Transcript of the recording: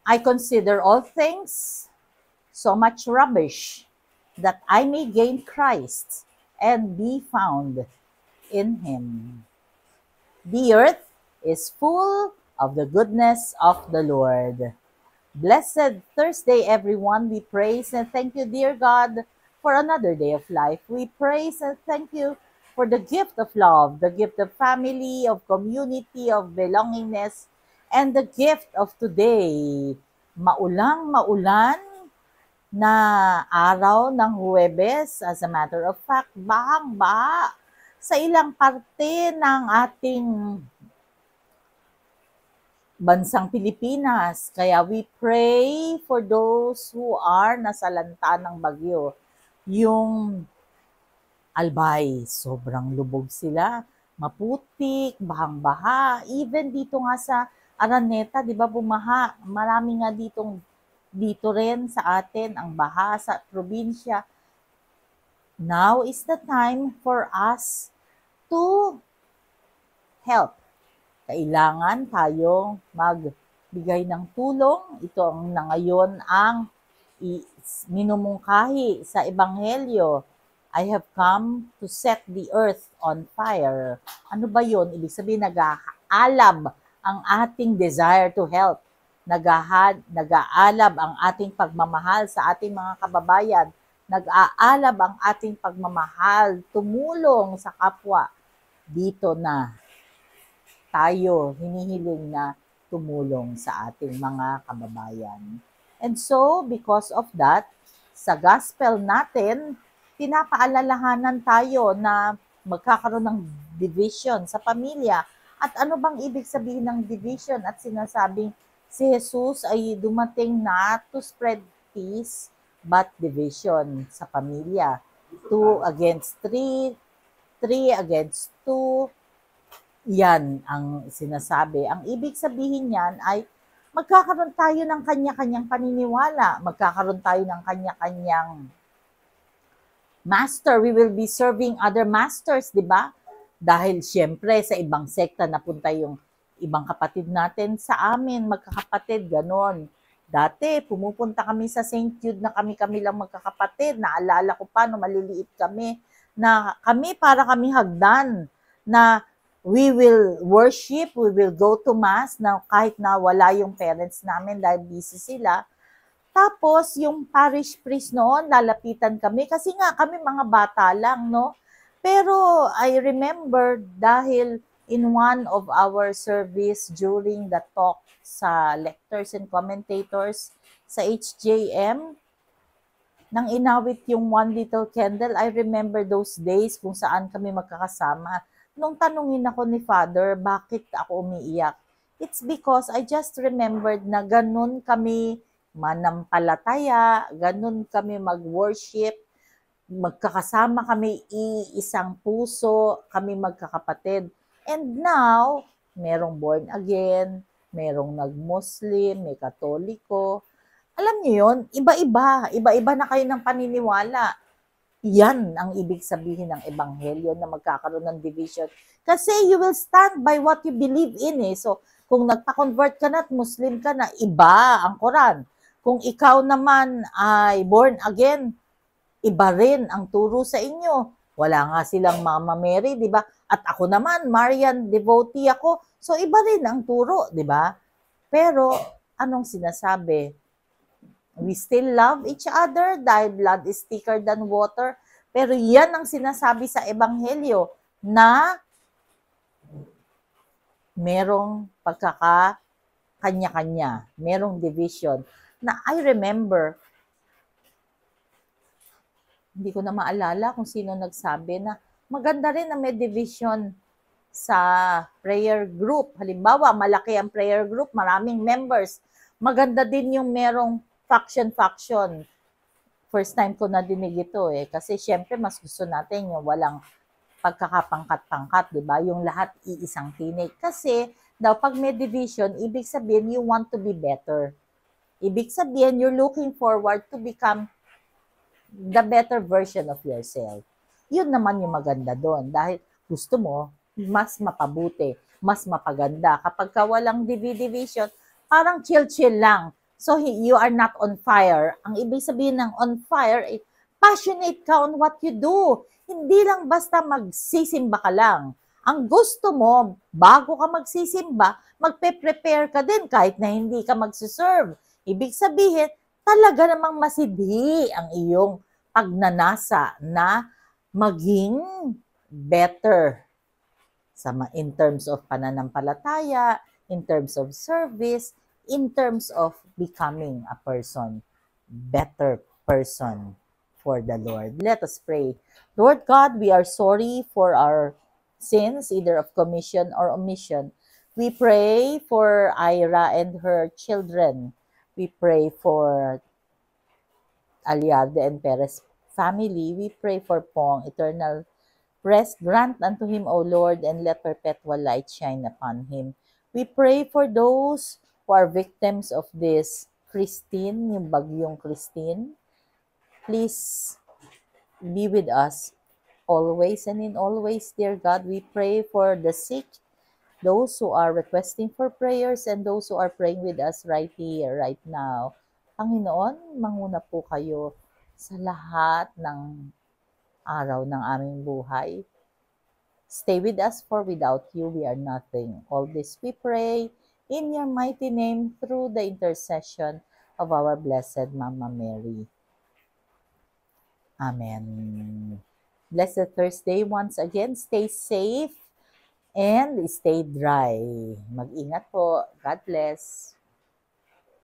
I consider all things so much rubbish, that I may gain Christ and be found in him. The earth is full of the goodness of the Lord. Blessed Thursday, everyone. We praise and thank you, dear God, for another day of life. We praise and thank you for the gift of love, the gift of family, of community, of belongingness, and the gift of today. Maulang-maulan na araw ng Huwebes. As a matter of fact, bahang-baha sa ilang parte ng ating bansang Pilipinas. Kaya we pray for those who are nasalanta ng bagyo. Yung Albay, sobrang lubog sila. Maputik, bahang-baha. Even dito nga sa Araneta, di ba, bumaha. Marami nga dito rin sa atin ang baha sa probinsya. Now is the time for us to help. Kailangan tayong magbigay ng tulong. Ito ang na ngayon ang minumungkahi sa Ebanghelyo. I have come to set the earth on fire. Ano ba yun? Ibig sabihin, nag-aalab ang ating desire to help. Nag-aalab ang ating pagmamahal sa ating mga kababayan. Nag-aalab ang ating pagmamahal, tumulong sa kapwa. Dito na tayo hinihiling na tumulong sa ating mga kababayan. And so, because of that, sa gospel natin, pinapaalalahanan tayo na magkakaroon ng division sa pamilya. At ano bang ibig sabihin ng division? At sinasabing si Jesus ay dumating na to spread peace but division sa pamilya. 2 against 3, 3 against 2, yan ang sinasabi. Ang ibig sabihin niyan ay magkakaroon tayo ng kanya-kanyang paniniwala, magkakaroon tayo ng kanya-kanyang master. We will be serving other masters, di ba? Dahil siyempre sa ibang sekta napunta yung ibang kapatid natin sa amin, magkakapatid, ganon. Dati, pumupunta kami sa St. Jude na kami lang magkakapatid. Naalala ko pa, no, maliliit kami, na kami para kami hagdan, na we will worship, we will go to mass, na kahit na wala yung parents namin dahil busy sila. Tapos, yung parish priest noon, lalapitan kami, kasi nga kami mga bata lang, no? Pero I remember dahil in one of our service during the talk sa lectors and commentators sa HJM, nang inawit yung One Little Candle, I remember those days kung saan kami magkakasama. Nung tanungin ako ni Father, bakit ako umiiyak? It's because I just remembered na ganun kami manampalataya, ganun kami mag-worship, magkakasama kami, iisang puso, kami magkakapatid. And now, merong born again, merong nag-Muslim, may Katoliko. Alam niyo yun, iba-iba na kayo ng paniniwala. Yan ang ibig sabihin ng Ebanghelyo na magkakaroon ng division. Kasi you will stand by what you believe in eh. So, kung nagpa-convert ka na at Muslim ka na, iba ang Quran. Kung ikaw naman ay born again, iba rin ang turo sa inyo. Wala nga silang Mama Mary, di ba? At ako naman, Marian devotee ako. So, iba rin ang turo, di ba? Pero, anong sinasabi? We still love each other dahil blood is thicker than water. Pero yan ang sinasabi sa Ebanghelyo na merong pagkaka-kanya-kanya, merong division. Na I remember, hindi ko na maalala kung sino nagsabi na maganda rin na may division sa prayer group. Halimbawa, malaki ang prayer group, maraming members. Maganda din yung merong faction. First time ko na dinig ito eh. Kasi syempre mas gusto natin yung walang pagkakapangkat-pangkat, di ba? Yung lahat iisang tinig. Kasi daw pag may division, ibig sabihin you want to be better. Ibig sabihin you're looking forward to become the better version of yourself. Yun naman yung maganda doon. Dahil gusto mo mas mapabuti, mas mapaganda. Kapag ka walang division, parang chill-chill lang. So, you are not on fire. Ang ibig sabihin ng on fire, passionate ka on what you do. Hindi lang basta magsisimba ka lang. Ang gusto mo, bago ka magsisimba, magpe-prepare ka din kahit na hindi ka magsiserve. Ibig sabihin, talaga namang masidhi ang iyong pagnanasa na maging better in terms of pananampalataya, in terms of service, in terms of becoming a person, better person for the Lord. Let us pray. Lord God, we are sorry for our sins, either of commission or omission. We pray for Ira and her children. We pray for Aliarde and Perez family. We pray for Pong, eternal rest grant unto him, O Lord, and let perpetual light shine upon him. We pray for those who are victims of this Christine, yung bagyong Christine. Please be with us always and in all ways, dear God. We pray for the sick, those who are requesting for prayers, and those who are praying with us right here, right now. Panginoon, manguna po kayo sa lahat ng araw ng aming buhay. Stay with us, for without you, we are nothing. All this we pray in your mighty name through the intercession of our Blessed Mama Mary. Amen. Blessed Thursday once again. Stay safe and stay dry. Mag-ingat po. God bless.